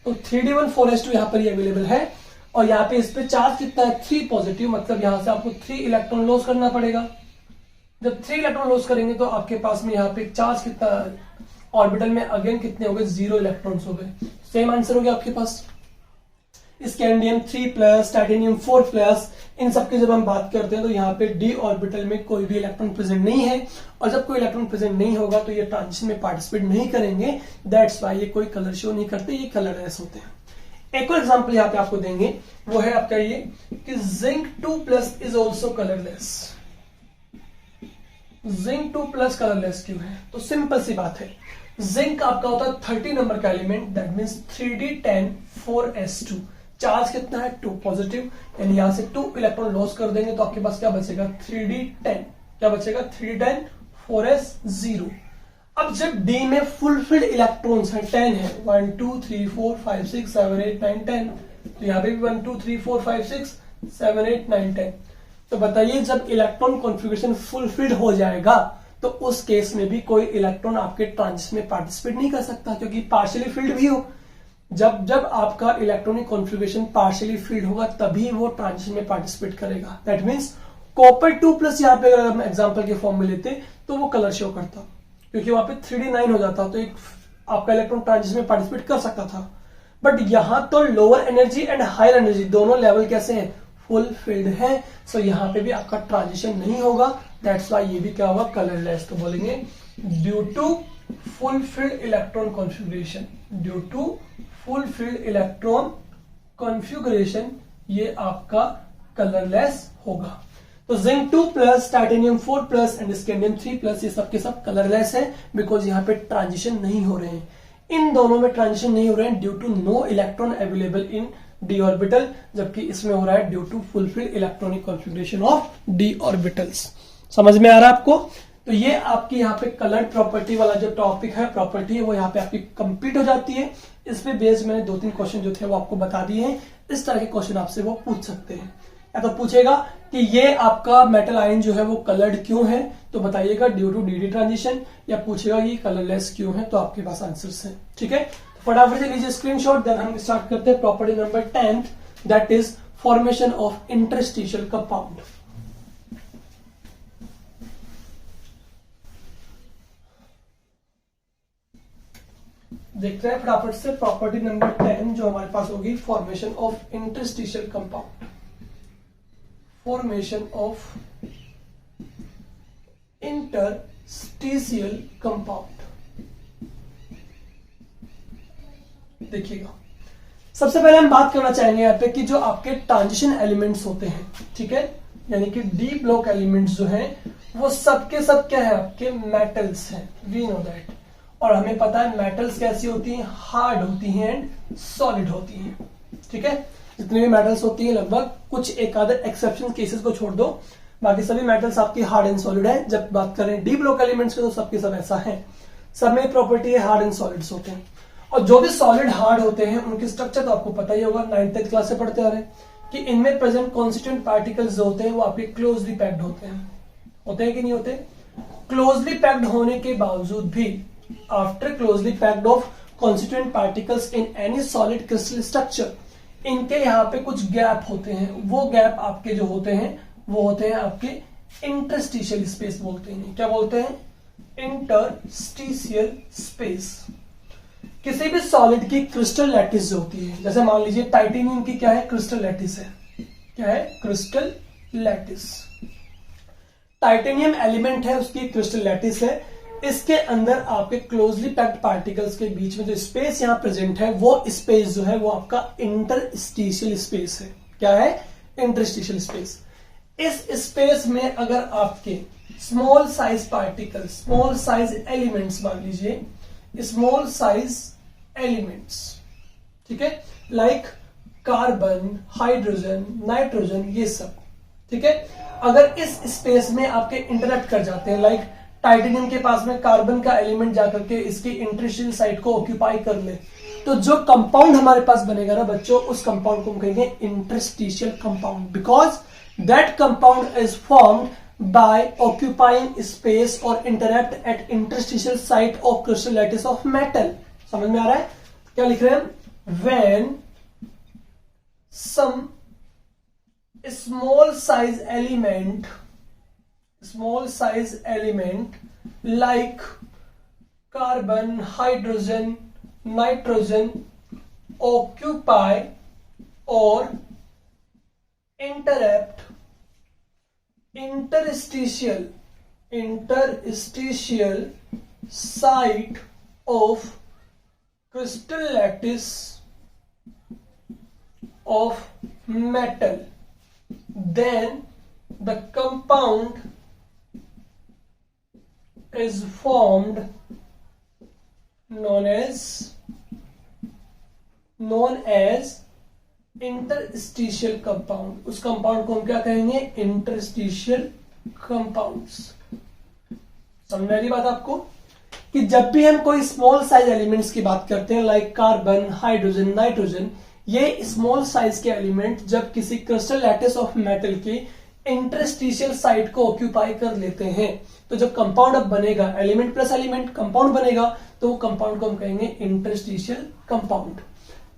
तो 3d14s2 यहां पर ये अवेलेबल है, और यहाँ पे इस पे चार्ज कितना है, 3 पॉजिटिव, मतलब यहां से आपको 3 इलेक्ट्रॉन लॉस करना पड़ेगा। जब 3 इलेक्ट्रॉन लॉस करेंगे तो आपके पास में यहाँ पे चार्ज कितना, ऑर्बिटल में अगेन कितने हो गए, 0 इलेक्ट्रॉन्स हो गए। सेम आंसर हो गया आपके पास। स्कैंडियम 3+, टाइटेनियम 4+, इन सब की जब हम बात करते हैं तो यहाँ पे डी ऑर्बिटल में कोई भी इलेक्ट्रॉन प्रेजेंट नहीं है, और जब कोई इलेक्ट्रॉन प्रेजेंट नहीं होगा तो ये ट्रांजिशन में पार्टिसिपेट नहीं करेंगे। दैट्स व्हाई ये कोई कलर शो नहीं करते, ये कलरलेस होते हैं। एक और एग्जांपल यहाँ पे आपको देंगे, वो है आपका ये कि zinc 2+ is also colourless. Zinc 2+ colourless क्यों है, तो सिंपल सी बात है, जिंक आपका होता है 30 नंबर का element, that means 3d10 4s2, charge कितना है 2 पॉजिटिव, यानी यहां से 2 इलेक्ट्रॉन लॉस कर देंगे तो आपके पास क्या बचेगा 3d10, क्या बचेगा 3d10 4s0। अब जब डी में फुलफिल्ड इलेक्ट्रॉन्स हैं 10 है, 1 2 3 4 5 6 7 8 9 10, तो यहां पे भी 1 2 3 4 5 6 7 8 9 10। तो बताइए जब इलेक्ट्रॉन कॉन्फ़िगरेशन फुलफिल्ड हो जाएगा तो उस केस में भी कोई इलेक्ट्रॉन आपके ट्रांजिशन में पार्टिसिपेट नहीं कर सकता, क्योंकि पार्शियली फिल्ड भी हो। जब आपका इलेक्ट्रॉनिक कॉन्फ़िगरेशन पार्शियली फिल्ड होगा तभी वो ट्रांजिशन में पार्टिसिपेट करेगा। दैट मीन्स कॉपर 2+ यहां पे अगर हम एग्जांपल के फॉर्म में लेते तो वो कलर शो करता, क्योंकि वहां पे 3d9 हो जाता, तो एक आपका इलेक्ट्रॉन ट्रांजिशन में पार्टिसिपेट कर सकता था। बट यहां तो lower energy and higher energy दोनों लेवल कैसे हैं, फुलफिल्ड है, सो यहां पे भी आपका ट्रांजिशन नहीं होगा। दैट्स व्हाई ये भी क्या होगा, कलरलेस। तो बोलेंगे due to fully filled electron configuration, due to fully filled electron configuration ये आपका कलरलेस होगा। तो जिंक 2+, टाइटेनियम 4+ एंड स्कैंडियम 3+, ये सब के सब कलरलेस है, बिकॉज यहाँ पे ट्रांजिशन नहीं हो रहे हैं। इन दोनों में ट्रांजिशन नहीं हो रहे हैं due to no electron available in d orbital, जबकि इसमें हो रहा है due to fully filled electronic configuration of d orbitals. समझ में आ रहा है आपको। तो ये आपकी यहाँ पे कलर प्रॉपर्टी वाला जो टॉपिक है, प्रॉपर्टी है, वो यहाँ पे आपकी कंप्लीट हो जाती है। इस पे बेस्ड मैंने 2-3 क्वेश्चन जो थे वो आपको बता दिए हैं। इस तरह के क्वेश्चन आपसे वो पूछ सकते हैं, या तो पूछेगा कि ये आपका मेटल आयन जो है वो कलर्ड क्यों है, तो बताइएगा due to d d transition, या पूछेगा ये कलरलेस क्यों है, तो आपके पास आंसर्स हैं। ठीक है, फटाफट से लीजिए स्क्रीनशॉट, देन हम स्टार्ट करते हैं property number 10, that is formation of interstitial compound. देखते हैं फटाफट से प्रॉपर्टी नंबर 10 जो हमारे पास होगी, formation of interstitial compound. Formation of interstitial compound. देखिएगा, सबसे पहले हम बात करना चाहेंगे यहाँ पे कि जो आपके ट्रांजिशन एलिमेंट्स होते हैं, ठीक है, यानी कि डी ब्लॉक एलिमेंट्स जो हैं वो सब के सब क्या है, आपके मेटल्स हैं, वी नो दैट। और हमें पता है मेटल्स कैसी होती हैं, हार्ड होती हैं एंड सॉलिड होती हैं, ठीक है। जितने भी मेटल्स होती हैं लगभग, कुछ एक आधे एक्सेप्शन केसेस को छोड़ दो, बाकी सभी मेटल्स आपकी हार्ड एंड सॉलिड है। जब बात करें डी ब्लॉक एलिमेंट्स की तो सबके सब ऐसा है, सब में प्रॉपर्टी है हार्ड एंड सॉलिड्स होते हैं। और जो भी सॉलिड हार्ड होते हैं उनकी स्ट्रक्चर तो आपको पता ही होगा, 9th क्लास से पढ़ते आ रहे हैं कि इनमें प्रेजेंट कॉन्स्टिट्यूएंट पार्टिकल्स जो होते हैं वो आपके क्लोजली पैक्ड होते हैं कि नहीं होते। क्लोजली पैक्ड होने के बावजूद भी, after closely packed of constituent particles in any solid crystal structure, इनके यहाँ पे कुछ गैप होते हैं। वो गैप आपके जो होते हैं वो होते हैं आपके इंटरस्टिशियल स्पेस बोलते हैं। क्या बोलते हैं? Interstitial space. किसी भी सॉलिड की क्रिस्टल लैटिस जो होती है, जैसे मान लीजिए टाइटेनियम की क्या है, क्रिस्टल लैटिस है। क्या है? Crystal lattice. टाइटेनियम एलिमेंट है, उसकी क्रिस्टल लैटिस है। इसके अंदर आपके क्लोजली पैक्ड पार्टिकल्स के बीच में जो स्पेस यहां प्रेजेंट है, वो स्पेस जो है वो आपका इंटरस्टिशियल स्पेस है। क्या है? Interstitial space. इस स्पेस में अगर आपके small size particle, small size elements, मान लीजिए स्मॉल साइज एलिमेंट्स, ठीक है, लाइक कार्बन, हाइड्रोजन, नाइट्रोजन, ये सब, ठीक है, अगर इस स्पेस में आपके इंटरेक्ट कर जाते हैं, लाइक टाइटेनियम के पास में कार्बन का एलिमेंट जाकर के इसकी इंटरस्टिशियल साइट को ऑक्यूपाई कर ले, तो जो कंपाउंड हमारे पास बनेगा ना बच्चों, उस कंपाउंड को हम कहेंगे interstitial compound, because that compound is formed by occupying space or interact at interstitial site of crystal lattice of metal। समझ में आ रहा है? क्या लिख रहे हैं? When some small size element like carbon, hydrogen, nitrogen occupy or interact interstitial site of crystal lattice of metal, then the compound is formed known as interstitial compound. उस compound को हम क्या कहेंगे? Interstitial compounds. समझ रही बात आपको? कि जब भी हम कोई स्मॉल साइज एलिमेंट्स की बात करते हैं, लाइक कार्बन, हाइड्रोजन, नाइट्रोजन, ये स्मॉल साइज के एलिमेंट जब किसी क्रिस्टल लैटिस ऑफ मेटल की इंटरस्टिशियल साइट को ऑक्यूपाई कर लेते हैं, तो जब कंपाउंड अब बनेगा, एलिमेंट प्लस एलिमेंट कंपाउंड बनेगा, तो वो कंपाउंड को हम कहेंगे इंटरस्टिशियल कंपाउंड।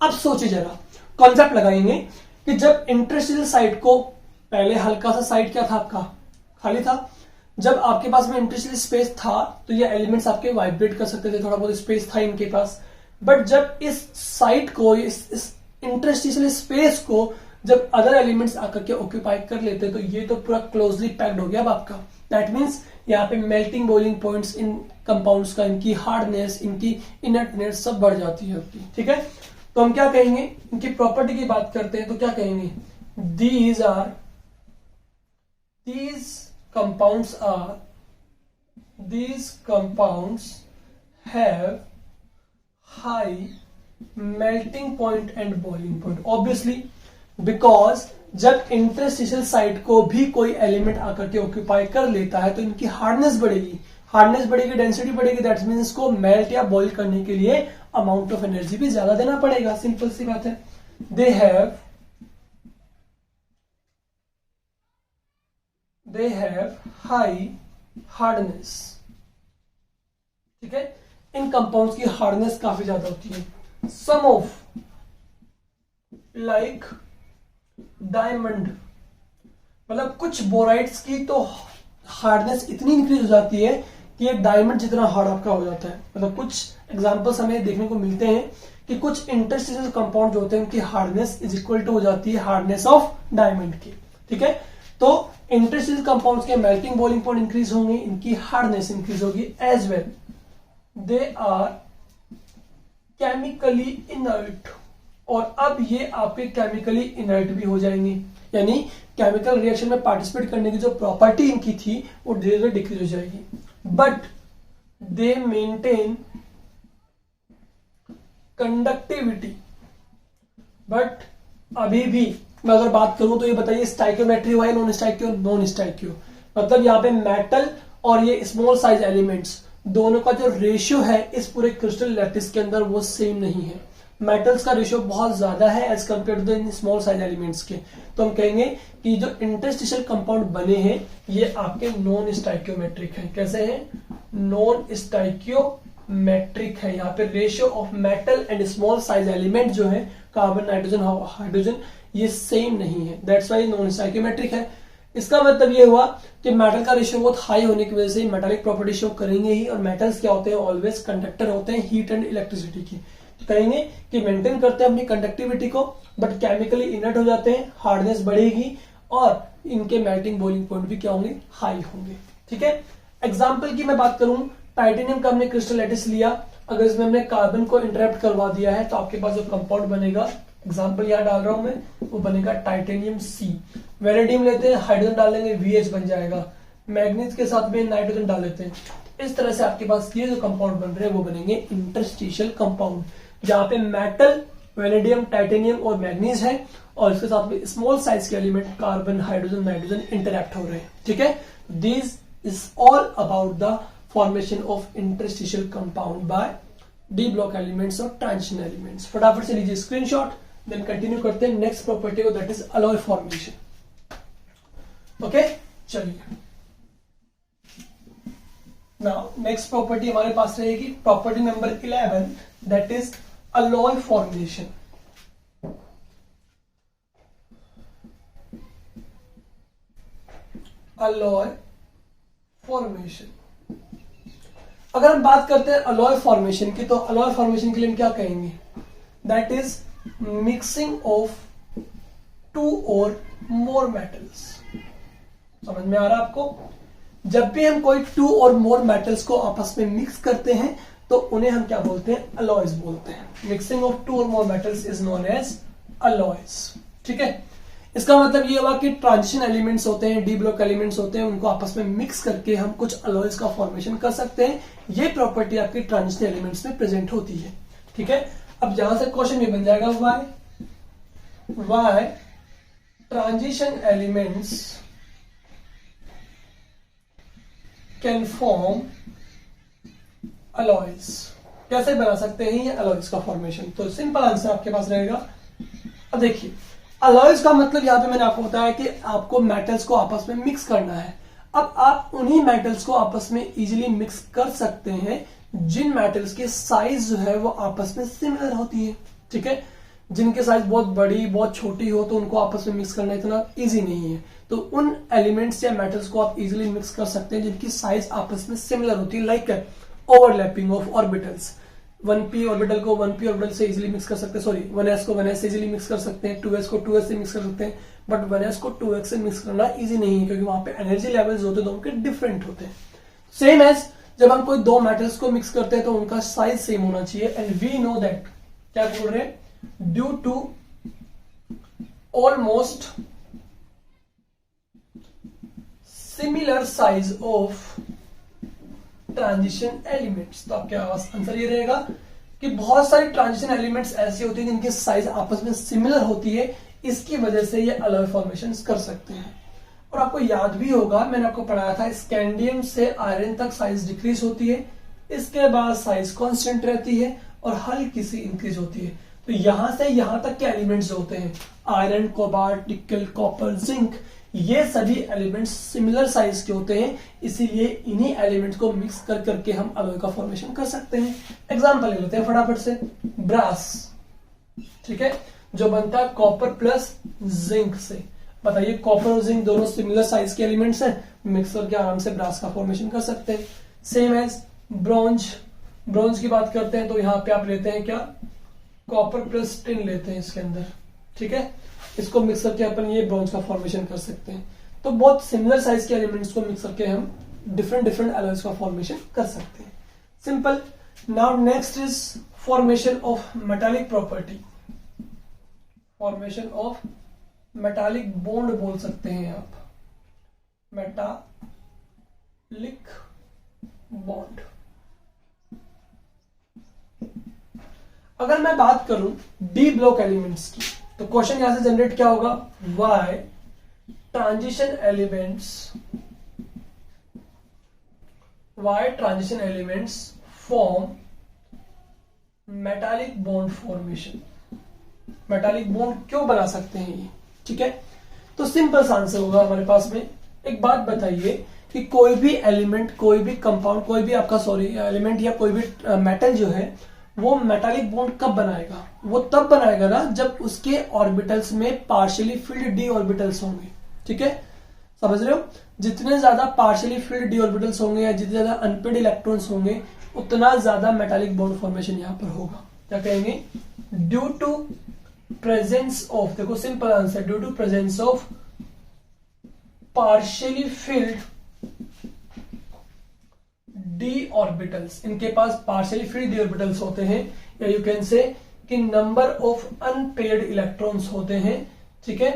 अब सोचिए जरा, कॉन्सेप्ट लगाएंगे कि जब इंटरस्टिशियल साइट को, पहले हल्का सा साइट क्या था आपका? खाली था। जब आपके पास में इंटरस्टिशियल स्पेस था तो ये एलिमेंट्स आपके वाइब्रेट कर सकते थे, थोड़ा बहुत स्पेस था इनके पास। बट जब इस साइट को, इस इंटरस्टिशियल स्पेस को जब अदर एलिमेंट्स आकर के ऑक्यूपाई कर लेते, तो ये तो पूरा क्लोजली पैक्ड हो गया अब आपका। दैट मीन्स यहाँ पे melting boiling points in compounds का, इनकी हार्डनेस, इनकी इनर्टनेस सब बढ़ जाती है आपकी, ठीक है। तो हम क्या कहेंगे? इनकी प्रॉपर्टी की बात करते हैं तो क्या कहेंगे? These compounds have high melting point and boiling point. Obviously, because जब इंटरस्टिशियल साइट को भी कोई एलिमेंट आकर के ऑक्यूपाई कर लेता है तो इनकी हार्डनेस बढ़ेगी, डेंसिटी बढ़ेगी। दैट मीन्स इसको मेल्ट या बॉइल करने के लिए अमाउंट ऑफ एनर्जी भी ज्यादा देना पड़ेगा। सिंपल सी बात है। दे हैव हाई हार्डनेस, ठीक है। इन कंपाउंड्स की हार्डनेस काफी ज्यादा होती है। सम ऑफ लाइक डायमंड, मतलब कुछ बोराइट्स की तो हार्डनेस इतनी इंक्रीज हो जाती है कि ये डायमंड जितना हार्ड आपका हो जाता है। मतलब कुछ एग्जांपल्स हमें देखने को मिलते हैं कि कुछ इंटरस्टिशियल कंपाउंड जो होते हैं उनकी हार्डनेस इज इक्वल टू हो जाती है हार्डनेस ऑफ डायमंड की। ठीक है, तो इंटरस्टिशियल कंपाउंड्स के मेल्टिंग बॉइलिंग पॉइंट इंक्रीज होंगे, इनकी हार्डनेस इंक्रीज होगी, as well they are chemically inert, और अब ये आपके केमिकली इनर्ट भी हो जाएंगे, यानी केमिकल रिएक्शन में पार्टिसिपेट करने की जो प्रॉपर्टी इनकी थी वो धीरे धीरे डिक्रीज हो जाएगी। But they maintain conductivity, but अभी भी मैं अगर बात करूं तो ये बताइए स्टाइकियोमेट्री हुआ है नॉन स्टाइकियो? नॉन स्टाइकियो, मतलब यहाँ पे मेटल और ये स्मॉल साइज एलिमेंट्स दोनों का जो रेशियो है इस पूरे क्रिस्टल लैटिस के अंदर वो सेम नहीं है। मेटल्स का रेशियो बहुत ज्यादा है as compare to the small size elements के। तो हम कहेंगे कि जो इंटरस्टिशियल कंपाउंड बने हैं ये आपके नॉन स्टाइकियोमेट्रिक है। कैसे हैं? नॉन स्टाइकियोमेट्रिक है। यहाँ पे ratio of metal and small size element जो है कार्बन नाइट्रोजन हाइड्रोजन ये सेम नहीं है, दैट्स वाई नॉन स्टाइकियोमेट्रिक है। इसका मतलब ये हुआ कि मेटल का रेशियो बहुत हाई होने की वजह से मेटालिक प्रॉपर्टी शो करेंगे ही, और मेटल्स क्या होते हैं? ऑलवेज कंडक्टर होते हैं हीट एंड इलेक्ट्रिसिटी की। तो कहेंगे कि मेंटेन करते हैं अपनी कंडक्टिविटी को बट केमिकली इनर्ट हो जाते हैं, हार्डनेस बढ़ेगी और इनके मेल्टिंग बॉइलिंग पॉइंट भी क्या होंगे? हाई होंगे। ठीक है, एग्जाम्पल की मैं बात करूं, टाइटेनियम का हमने क्रिस्टल लैटिस लिया, अगर इसमें हमने कार्बन को इंटरेक्ट करवा दिया है तो आपके पास जो कंपाउंड बनेगा, एग्जाम्पल यहां डाल रहा हूं मैं, वो बनेगा टाइटेनियम सी। वेनेडियम लेते हैं, हाइड्रोजन डालेंगे, VH बन जाएगा। मैग्नीज के साथ में नाइट्रोजन डाल लेते हैं। इस तरह से आपके पास ये जो कंपाउंड बन रहे हैं वो बनेंगे इंटरस्टिशियल कंपाउंड, जहां पे मेटल, वेनेडियम, टाइटेनियम और मैग्नीज है और इसके साथ में स्मॉल साइज के element carbon, hydrogen, nitrogen interact हो रहे हैं। ठीक है, this is all about the formation of interstitial compound bye D block elements और ट्रांजिशन एलिमेंट्स। फटाफट से लीजिए स्क्रीनशॉट, देन कंटिन्यू करते हैं नेक्स्ट प्रॉपर्टी को, that is alloy formation. Okay, चलिए नाउ नेक्स्ट प्रॉपर्टी हमारे पास रहेगी property number 11, that is alloy formation. Alloy formation, अगर हम बात करते हैं अलॉय फॉर्मेशन की, तो अलॉय फॉर्मेशन के लिए हम क्या कहेंगे? That is mixing of two or more metals. समझ में आ रहा है आपको? जब भी हम कोई टू और मोर मेटल्स को आपस में मिक्स करते हैं तो उन्हें हम क्या बोलते हैं? अलॉयज बोलते हैं। Mixing of two or more metals is known as alloys. ठीक है, इसका मतलब ये हुआ कि ट्रांजिशन एलिमेंट्स होते हैं, डी ब्लॉक एलिमेंट्स होते हैं, उनको आपस में मिक्स करके हम कुछ अलॉयज का फॉर्मेशन कर सकते हैं। ये प्रॉपर्टी आपकी ट्रांजिशन एलिमेंट्स में प्रेजेंट होती है। ठीक है, अब जहां से क्वेश्चन भी बन जाएगा why transition elements can form alloys. कैसे बना सकते हैं ये अलॉयज का फॉर्मेशन? तो सिंपल आंसर आपके पास रहेगा। अब देखिए, अलॉयज का मतलब यहां पे मैंने आपको बताया कि आपको मेटल्स को आपस में मिक्स करना है। अब आप उन्हीं मेटल्स को आपस में इजीली मिक्स कर सकते हैं जिन मेटल्स की साइज जो है वो आपस में सिमिलर होती है। ठीक है, जिनके साइज बहुत बड़ी, बहुत छोटी हो तो उनको आपस में मिक्स करना इतना इजी नहीं है। तो उन एलिमेंट्स या मेटल्स को आप इजीली मिक्स कर सकते हैं जिनकी साइज आपस में सिमिलर होती है, like overlapping of orbitals. 1p orbital को 1p ऑर्बिटल से इजीली मिक्स कर सकते हैं, सॉरी 1s को 1s से इजीली मिक्स कर सकते हैं, 2s को 2s से मिक्स कर सकते हैं, बट 1s को 2x से मिक्स करना इजी नहीं है क्योंकि वहां पे एनर्जी लेवल्स होते हैं दोनों के डिफरेंट होते हैं। सेम एज जब हम कोई दो मेटल्स को मिक्स करते हैं तो उनका साइज सेम होना चाहिए, एंड वी नो दैट, क्या बोल रहे हैं, due to almost similar size of transition elements. तो आपके आंसर ये रहेगा कि बहुत सारी ट्रांजिशन एलिमेंट्स ऐसी होती हैं जिनकी साइज आपस में सिमिलर होती है, इसकी वजह से ये अलॉय फॉर्मेशंस कर सकते हैं। और आपको याद भी होगा, मैंने आपको पढ़ाया था, स्कैंडियम से आयरन तक साइज डिक्रीज होती है, इसके बाद साइज कांस्टेंट रहती है और हल्की सी इंक्रीज होती है। तो यहां से यहां तक के एलिमेंट्स होते हैं, आयरन, कोबाल्ट, निकल, कॉपर, जिंक, ये सभी एलिमेंट्स सिमिलर साइज के होते हैं, इसीलिए इन्हीं एलिमेंट्स को मिक्स कर करके हम अलॉय का फॉर्मेशन कर सकते हैं। एग्जांपल ले लेते हैं फटाफट से, ब्रास, ठीक है, जो बनता है कॉपर प्लस जिंक से। बताइए, कॉपर और जिंक दोनों सिमिलर साइज के एलिमेंट्स हैं, मिक्स करके आराम से ब्रास का फॉर्मेशन कर सकते हैं। सेम एज ब्रॉन्ज, ब्रॉन्ज की बात करते हैं तो यहां पे आप लेते हैं क्या, कॉपर प्लस टिन लेते हैं इसके अंदर, ठीक है। इसको मिक्स करके अपन ये ब्रॉन्ज का फॉर्मेशन कर सकते हैं। तो बहुत सिमिलर साइज के एलिमेंट्स को मिक्स करके हम डिफरेंट डिफरेंट एलॉयज का फॉर्मेशन कर सकते हैं। Simple. Now next is formation of metallic property, formation of metallic bond बोल सकते हैं आप, मेटालिक बॉन्ड। अगर मैं बात करूं डी ब्लॉक एलिमेंट्स की, तो क्वेश्चन यहां से जनरेट क्या होगा, why transition elements form metallic bond formation, metallic bond क्यों बना सकते हैं ये, ठीक है। तो सिंपल सा आंसर होगा हमारे पास में। एक बात बताइए कि कोई भी एलिमेंट, कोई भी कंपाउंड, कोई भी आपका एलिमेंट या कोई भी मेटल जो है वो मेटालिक बॉन्ड कब बनाएगा, वो तब बनाएगा ना जब उसके ऑर्बिटल्स में पार्शियली फिल्ड डी ऑर्बिटल्स होंगे, ठीक है, समझ रहे हो। जितने ज्यादा पार्शियली फिल्ड डी ऑर्बिटल्स होंगे या जितने ज्यादा अनपेड इलेक्ट्रॉन्स होंगे उतना ज्यादा मेटालिक बॉन्ड फॉर्मेशन यहां पर होगा। क्या कहेंगे, ड्यू टू प्रेजेंस ऑफ, देखो simple answer, due to presence of partially filled d orbitals, इनके पास पार्शियली फिल्ड डी ऑर्बिटल्स होते हैं, या यू कैन से कि नंबर ऑफ अनपेड इलेक्ट्रॉन्स होते हैं, ठीक है,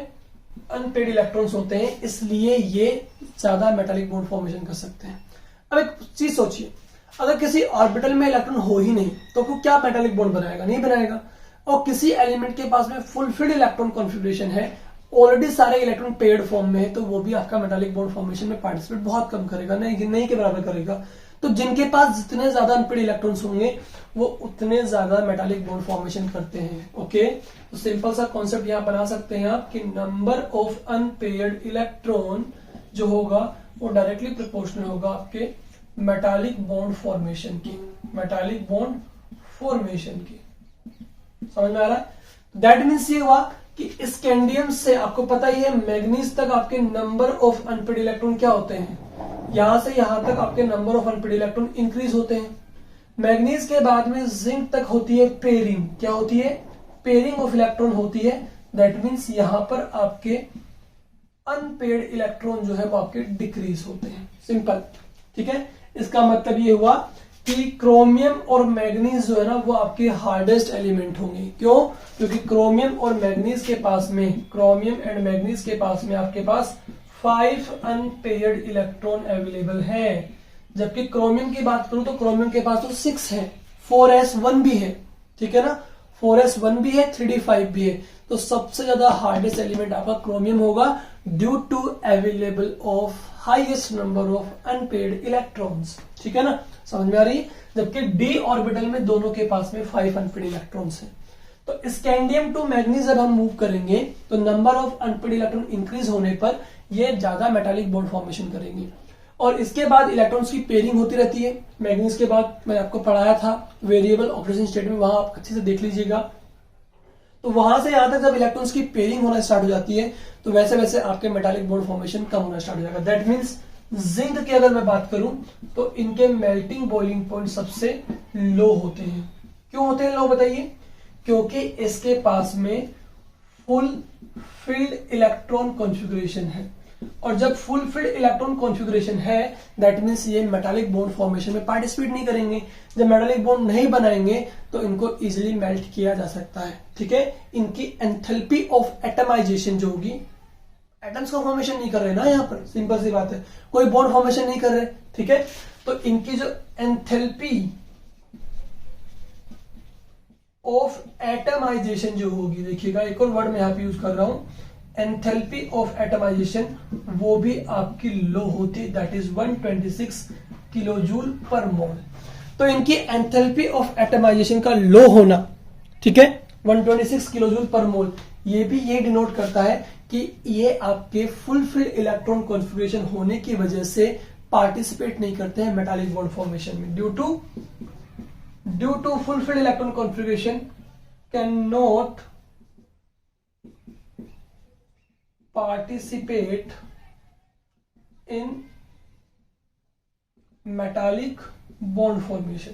अनपेड इलेक्ट्रॉन्स होते हैं, इसलिए ये ज्यादा मेटालिक बॉन्ड फॉर्मेशन कर सकते हैं। अब एक चीज सोचिए, अगर किसी ऑर्बिटल में इलेक्ट्रॉन हो ही नहीं तो वो क्या मेटालिक बॉन्ड बनाएगा, नहीं बनाएगा। और किसी एलिमेंट के पास में फुलफिल्ड इलेक्ट्रॉन कॉन्फिगरेशन है, ऑलरेडी सारे इलेक्ट्रॉन पेड फॉर्म में है, तो वो भी आपका मेटालिक बॉन्ड फॉर्मेशन में पार्टिसिपेट बहुत कम करेगा, नहीं के बराबर करेगा। तो जिनके पास जितने ज्यादा अनपेड इलेक्ट्रॉन्स होंगे वो उतने ज्यादा मेटालिक बॉन्ड फॉर्मेशन करते हैं। ओके, तो सिंपल सा कॉन्सेप्ट यहां बना सकते हैं आप कि नंबर ऑफ अनपेड इलेक्ट्रॉन जो होगा वो डायरेक्टली प्रोपोर्शनल होगा आपके मेटालिक बॉन्ड फॉर्मेशन की, मेटालिक बॉन्ड फॉर्मेशन की। समझ में आ रहा है? दैट मीन्स ये हुआ कि स्कैंडियम से आपको पता ही है मैग्नीज तक आपके नंबर ऑफ अनपेड इलेक्ट्रॉन क्या होते हैं, यहां से यहां तक आपके number of unpaired electron increase होते हैं। मैग्नीज के बाद में जिंक तक होती है पेयरिंग, क्या होती है, पेयरिंग ऑफ इलेक्ट्रॉन होती है। दैट मीन्स यहां पर आपके अनपेड इलेक्ट्रॉन जो है वो आपके डिक्रीज होते हैं। सिंपल, ठीक है। इसका मतलब ये हुआ कि क्रोमियम और मैग्नीज जो है ना वो आपके हार्डेस्ट एलिमेंट होंगे। क्यों? क्योंकि क्रोमियम और मैग्नीज के पास में, क्रोमियम एंड मैग्नीज के पास में आपके पास 5 अनपेयर्ड इलेक्ट्रॉन अवेलेबल है। जबकि क्रोमियम की बात करूं तो क्रोमियम के पास तो 6 है, 4s1 भी है, ठीक है ना, 4s1 भी है, 3d5 भी है। तो सबसे ज्यादा हार्डेस्ट एलिमेंट आपका क्रोमियम होगा due to available of highest number of unpaired electrons, ठीक है ना, समझ में आ रही है। जबकि डी ऑर्बिटल में दोनों के पास में 5 अनपेड इलेक्ट्रॉन्स हैं। तो स्कैंडियम टू मैग्नीज जब हम मूव करेंगे तो number of unpaired electron increase होने पर ये ज्यादा मेटालिक बॉन्ड फॉर्मेशन करेंगे। और इसके बाद इलेक्ट्रॉन्स की पेयरिंग होती रहती है। मैग्नीज के बाद मैंने आपको पढ़ाया था वेरिएबल ऑपरेशन स्टेट में, वहां आप अच्छे से देख लीजिएगा। तो वहां से यहां तक जब इलेक्ट्रॉन्स की पेयरिंग होना स्टार्ट हो जाती है तो वैसे वैसे आपके मेटालिक बॉन्ड फॉर्मेशन कम होना स्टार्ट हो जाएगा। दैट मीन्स जिंक की अगर मैं बात करूं तो इनके मेल्टिंग बॉइलिंग पॉइंट सबसे लो होते हैं। क्यों होते हैं लो, बताइए? क्योंकि इसके पास में फुल फिल्ड इलेक्ट्रॉन कॉन्फ़िगरेशन है, और जब फुल फिल्ड इलेक्ट्रॉन कॉन्फ़िगरेशन है दैट मीन्स ये मेटालिक बॉन्ड फॉर्मेशन में पार्टिसिपेट नहीं करेंगे। जब मेटालिक बॉन्ड नहीं बनाएंगे तो इनको इजीली मेल्ट किया जा सकता है, ठीक है। इनकी एंथैल्पी ऑफ एटमाइजेशन जो होगी, एटम्स का फॉर्मेशन नहीं कर रहे ना, यहाँ पर सिंपल सी बात है, कोई बॉन्ड फॉर्मेशन नहीं कर रहे, ठीक है। तो इनकी जो एंथैल्पी ऑफ एटमाइजेशन जो होगी, देखिएगा एक और वर्ड मैं यहां पे यूज कर रहा हूं, एंथैल्पी ऑफ एटमाइजेशन, वो भी आपकी लो होती है, दैट इज 126 किलो जूल पर मोल। तो इनकी एंथैल्पी ऑफ एटमाइजेशन का लो होना, ठीक है, 126 किलो जूल पर मोल, ये भी ये डिनोट करता है कि ये आपके फुल फिल्ड इलेक्ट्रॉन कॉन्फ़िगरेशन होने की वजह से पार्टिसिपेट नहीं करते हैं मेटालिक बॉन्ड फॉर्मेशन में। Due to fully filled electron configuration can not participate in metallic bond formation.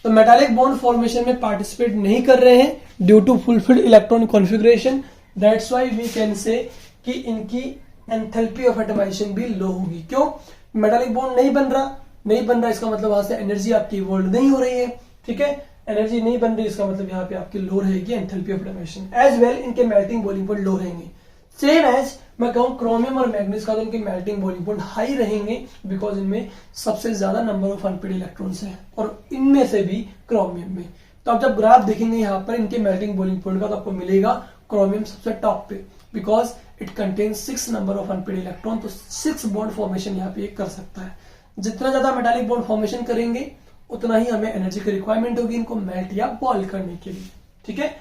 तो मेटालिक बॉन्ड फॉर्मेशन में पार्टिसिपेट नहीं कर रहे हैं due to fully filled electron configuration. That's why we can say कि इनकी एंथैल्पी ऑफ एटमाइजेशन भी लो होगी। क्यों? मेटालिक बॉन्ड नहीं बन रहा, इसका मतलब वहां से एनर्जी आपकी इवॉल्व नहीं हो रही है। ठीक है, एनर्जी नहीं बन रही, इसका मतलब यहाँ पे आपकी लो रहेगी enthalpy of atomisation. As well इनके मेल्टिंग बॉइलिंग पॉइंट लो रहेंगे। सेम एज मैं कहूं क्रोमियम और मैग्नीज का, तो इनके मेल्टिंग बॉइलिंग पॉइंट हाई रहेंगे बिकॉज इनमें सबसे ज्यादा नंबर ऑफ अनपेड इलेक्ट्रॉन्स हैं और इनमें से भी क्रोमियम में। तो आप जब ग्राफ देखेंगे यहाँ पर इनके मेल्टिंग बॉइलिंग पॉइंट का, तो आपको मिलेगा क्रोमियम सबसे टॉप पे because it contains 6 number of unpaired electron. तो 6 बॉन्ड फॉर्मेशन यहाँ पे कर सकता है। जितना ज्यादा मेटालिक बॉन्ड फॉर्मेशन करेंगे उतना ही हमें एनर्जी की रिक्वायरमेंट होगी इनको मेल्ट या बॉइल करने के लिए। ठीक है,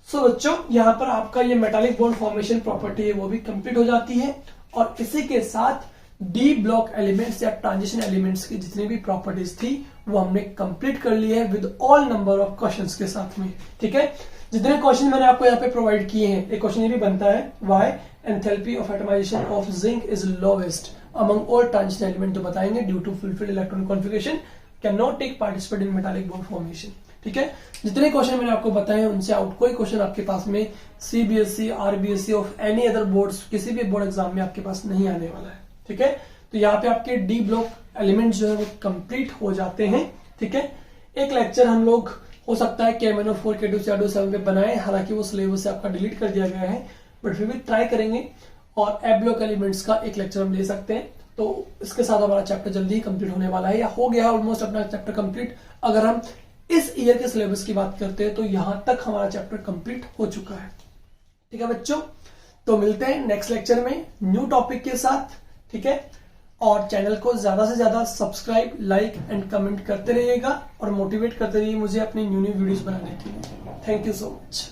सो बच्चों यहाँ पर आपका ये मेटालिक बॉन्ड फॉर्मेशन प्रॉपर्टी है वो भी कंप्लीट हो जाती है और इसी के साथ डी ब्लॉक एलिमेंट्स या ट्रांजिशन एलिमेंट्स की जितनी भी प्रॉपर्टीज थी वो हमने कंप्लीट कर ली है with all number of questions के साथ में। ठीक है, जितने क्वेश्चन मैंने आपको यहाँ पे प्रोवाइड किए हैं, एक क्वेश्चन ये भी बनता है why enthalpy of atomisation of zinc is lowest among all transition element, तो बताएंगे due to fully filled electron configuration can not take participate in metallic bond formation. ठीक है, जितने क्वेश्चन मैंने आपको बताए उनसे आउट कोई क्वेश्चन आपके पास में CBSE, RBSE of any other boards किसी भी बोर्ड एग्जाम में आपके पास नहीं आने वाला है। ठीक है, तो यहाँ पे आपके डी ब्लॉक एलिमेंट जो है वो कंप्लीट हो जाते हैं। ठीक है, एक लेक्चर हम लोग हो सकता है KMnO4 K2 CR7 पे बनाए, हालांकि वो सिलेबस से आपका डिलीट कर दिया गया है, बट फिर भी ट्राई करेंगे और ए ब्लॉक एलिमेंट्स का एक लेक्चर हम ले सकते हैं। तो इसके साथ हमारा चैप्टर जल्दी ही कंप्लीट होने वाला है या हो गया है ऑलमोस्ट अपना चैप्टर कंप्लीट। अगर हम इस ईयर के सिलेबस की बात करते हैं तो यहां तक हमारा चैप्टर कंप्लीट हो चुका है। ठीक है बच्चों, तो मिलते हैं नेक्स्ट लेक्चर में न्यू टॉपिक के साथ। ठीक है, और चैनल को ज्यादा से ज्यादा सब्सक्राइब, लाइक एंड कमेंट करते रहिएगा और मोटिवेट करते रहिए मुझे अपनी न्यू वीडियोस बनाने के लिए। Thank you so much.